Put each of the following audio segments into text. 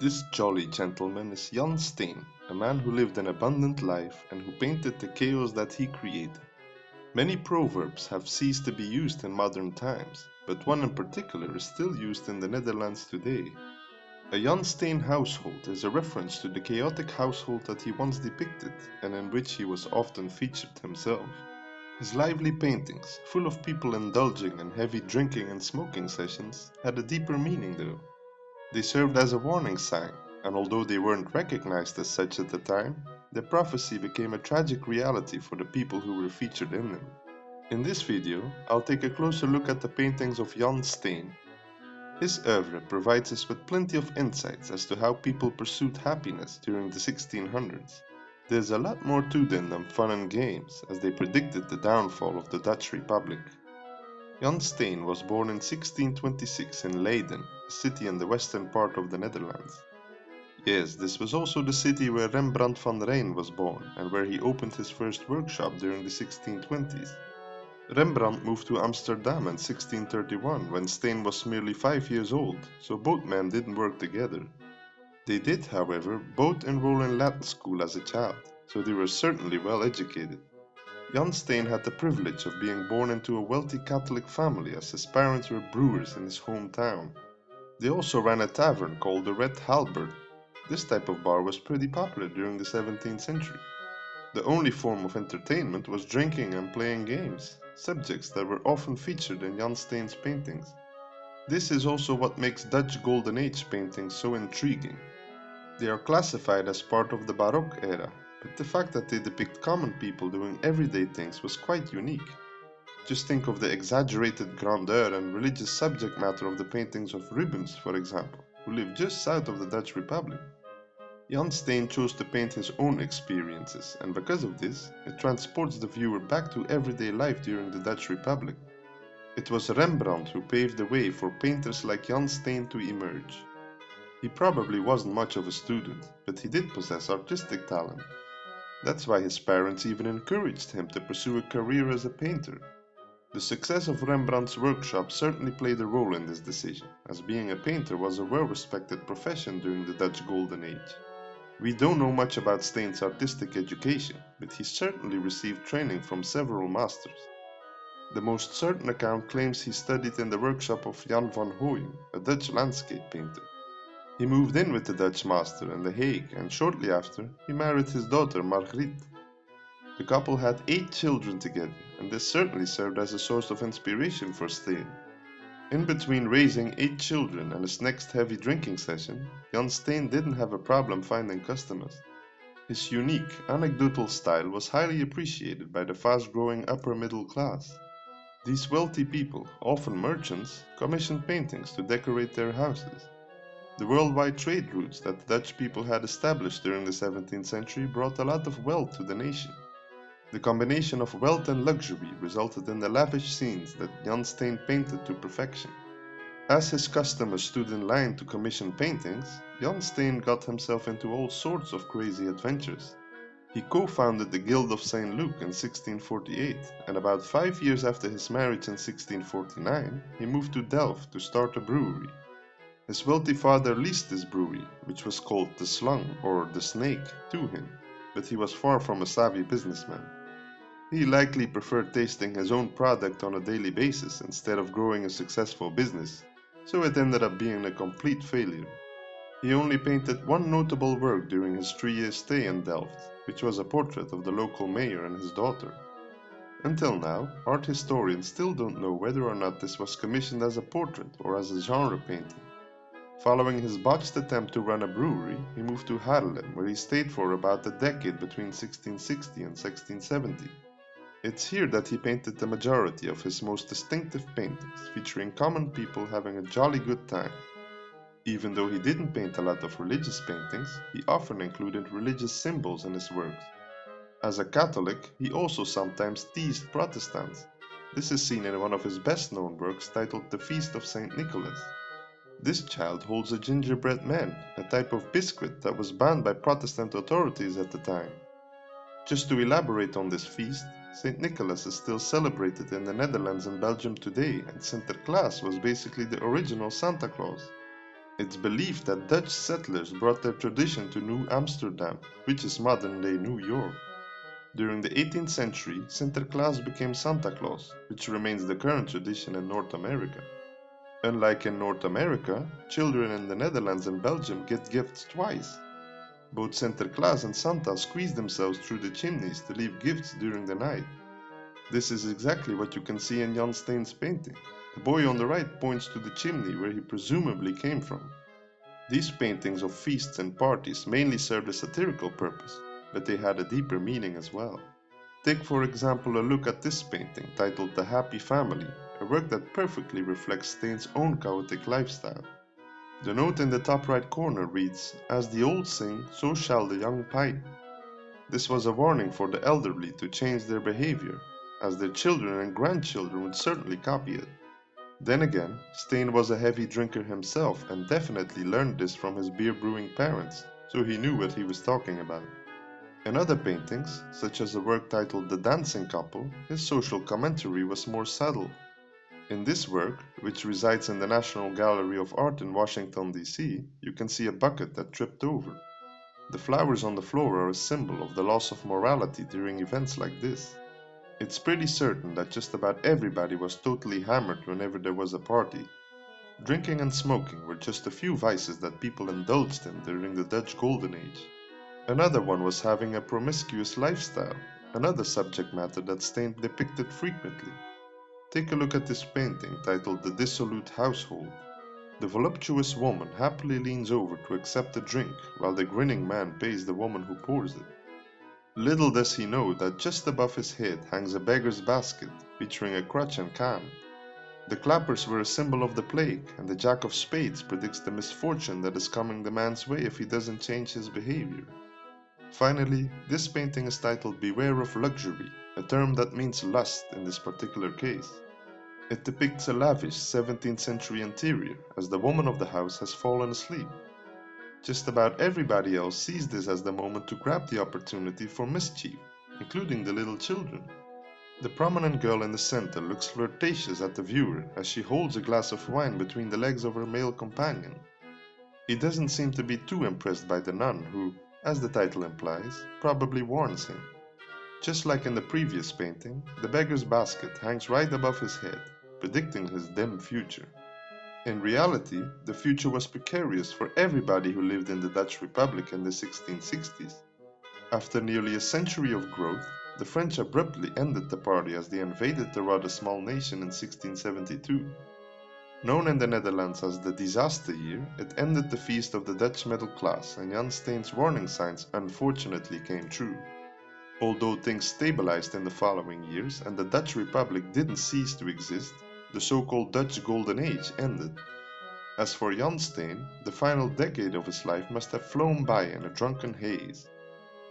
This jolly gentleman is Jan Steen, a man who lived an abundant life and who painted the chaos that he created. Many proverbs have ceased to be used in modern times, but one in particular is still used in the Netherlands today. A Jan Steen household is a reference to the chaotic household that he once depicted and in which he was often featured himself. His lively paintings, full of people indulging in heavy drinking and smoking sessions, had a deeper meaning though. They served as a warning sign, and although they weren't recognized as such at the time, their prophecy became a tragic reality for the people who were featured in them. In this video, I'll take a closer look at the paintings of Jan Steen. His oeuvre provides us with plenty of insights as to how people pursued happiness during the 1600s. There's a lot more to them than fun and games, as they predicted the downfall of the Dutch Republic. Jan Steen was born in 1626 in Leiden, a city in the western part of the Netherlands. Yes, this was also the city where Rembrandt van Rijn was born and where he opened his first workshop during the 1620s. Rembrandt moved to Amsterdam in 1631 when Steen was merely 5 years old, so both men didn't work together. They did, however, both enroll in Latin school as a child, so they were certainly well educated. Jan Steen had the privilege of being born into a wealthy Catholic family as his parents were brewers in his hometown. They also ran a tavern called the Red Halberd. This type of bar was pretty popular during the 17th century. The only form of entertainment was drinking and playing games, subjects that were often featured in Jan Steen's paintings. This is also what makes Dutch Golden Age paintings so intriguing. They are classified as part of the Baroque era, but the fact that they depict common people doing everyday things was quite unique. Just think of the exaggerated grandeur and religious subject matter of the paintings of Rubens, for example, who lived just south of the Dutch Republic. Jan Steen chose to paint his own experiences, and because of this, it transports the viewer back to everyday life during the Dutch Republic. It was Rembrandt who paved the way for painters like Jan Steen to emerge. He probably wasn't much of a student, but he did possess artistic talent. That's why his parents even encouraged him to pursue a career as a painter. The success of Rembrandt's workshop certainly played a role in this decision, as being a painter was a well-respected profession during the Dutch Golden Age. We don't know much about Steen's artistic education, but he certainly received training from several masters. The most certain account claims he studied in the workshop of Jan van Hooyen, a Dutch landscape painter. He moved in with the Dutch master in The Hague, and shortly after, he married his daughter Margriet. The couple had 8 children together, and this certainly served as a source of inspiration for Steen. In between raising 8 children and his next heavy drinking session, Jan Steen didn't have a problem finding customers. His unique, anecdotal style was highly appreciated by the fast-growing upper middle class. These wealthy people, often merchants, commissioned paintings to decorate their houses. The worldwide trade routes that the Dutch people had established during the 17th century brought a lot of wealth to the nation. The combination of wealth and luxury resulted in the lavish scenes that Jan Steen painted to perfection. As his customers stood in line to commission paintings, Jan Steen got himself into all sorts of crazy adventures. He co-founded the Guild of St. Luke in 1648, and about 5 years after his marriage in 1649, he moved to Delft to start a brewery. His wealthy father leased this brewery, which was called the Slang or the Snake, to him, but he was far from a savvy businessman. He likely preferred tasting his own product on a daily basis instead of growing a successful business, so it ended up being a complete failure. He only painted one notable work during his 3-year stay in Delft, which was a portrait of the local mayor and his daughter. Until now, art historians still don't know whether or not this was commissioned as a portrait or as a genre painting. Following his botched attempt to run a brewery, he moved to Harlem, where he stayed for about a decade between 1660 and 1670. It's here that he painted the majority of his most distinctive paintings, featuring common people having a jolly good time. Even though he didn't paint a lot of religious paintings, he often included religious symbols in his works. As a Catholic, he also sometimes teased Protestants. This is seen in one of his best-known works titled The Feast of St. Nicholas. This child holds a gingerbread man, a type of biscuit that was banned by Protestant authorities at the time. Just to elaborate on this feast, St. Nicholas is still celebrated in the Netherlands and Belgium today, and Sinterklaas was basically the original Santa Claus. It's believed that Dutch settlers brought their tradition to New Amsterdam, which is modern-day New York. During the 18th century, Sinterklaas became Santa Claus, which remains the current tradition in North America. Unlike in North America, children in the Netherlands and Belgium get gifts twice. Both Sinterklaas and Santa squeeze themselves through the chimneys to leave gifts during the night. This is exactly what you can see in Jan Steen's painting. The boy on the right points to the chimney where he presumably came from. These paintings of feasts and parties mainly served a satirical purpose, but they had a deeper meaning as well. Take for example a look at this painting titled The Happy Family, a work that perfectly reflects Steen's own chaotic lifestyle. The note in the top right corner reads, "As the old sing, so shall the young pine." This was a warning for the elderly to change their behavior, as their children and grandchildren would certainly copy it. Then again, Steen was a heavy drinker himself and definitely learned this from his beer brewing parents, so he knew what he was talking about. In other paintings, such as a work titled The Dancing Couple, his social commentary was more subtle. In this work, which resides in the National Gallery of Art in Washington, D.C., you can see a bucket that tripped over. The flowers on the floor are a symbol of the loss of morality during events like this. It's pretty certain that just about everybody was totally hammered whenever there was a party. Drinking and smoking were just a few vices that people indulged in during the Dutch Golden Age. Another one was having a promiscuous lifestyle, another subject matter that Steen depicted frequently. Take a look at this painting titled The Dissolute Household. The voluptuous woman happily leans over to accept a drink while the grinning man pays the woman who pours it. Little does he know that just above his head hangs a beggar's basket featuring a crutch and can. The clappers were a symbol of the plague, and the jack of spades predicts the misfortune that is coming the man's way if he doesn't change his behavior. Finally, this painting is titled Beware of Luxury, a term that means lust in this particular case. It depicts a lavish 17th century interior as the woman of the house has fallen asleep. Just about everybody else sees this as the moment to grab the opportunity for mischief, including the little children. The prominent girl in the center looks flirtatious at the viewer as she holds a glass of wine between the legs of her male companion. He doesn't seem to be too impressed by the nun who, as the title implies, probably warns him. Just like in the previous painting, the beggar's basket hangs right above his head, predicting his dim future. In reality, the future was precarious for everybody who lived in the Dutch Republic in the 1660s. After nearly a century of growth, the French abruptly ended the party as they invaded the rather small nation in 1672. Known in the Netherlands as the Disaster Year, it ended the feast of the Dutch middle class, and Jan Steen's warning signs unfortunately came true. Although things stabilized in the following years and the Dutch Republic didn't cease to exist, the so-called Dutch Golden Age ended. As for Jan Steen, the final decade of his life must have flown by in a drunken haze.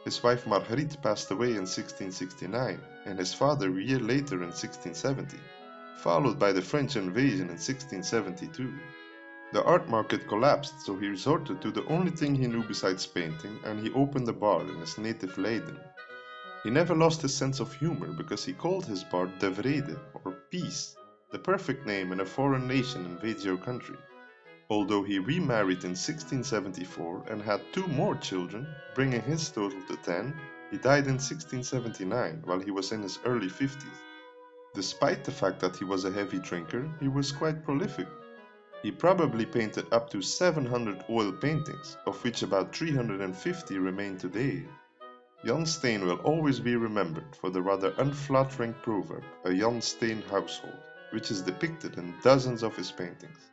His wife Marguerite passed away in 1669 and his father a year later in 1670, followed by the French invasion in 1672. The art market collapsed, so he resorted to the only thing he knew besides painting, and he opened a bar in his native Leiden. He never lost his sense of humor because he called his bar De Vrede, or Peace, the perfect name when a foreign nation invades your country. Although he remarried in 1674 and had 2 more children, bringing his total to 10, he died in 1679 while he was in his early 50s. Despite the fact that he was a heavy drinker, he was quite prolific. He probably painted up to 700 oil paintings, of which about 350 remain today. Jan Steen will always be remembered for the rather unflattering proverb, a Jan Steen Household, which is depicted in dozens of his paintings.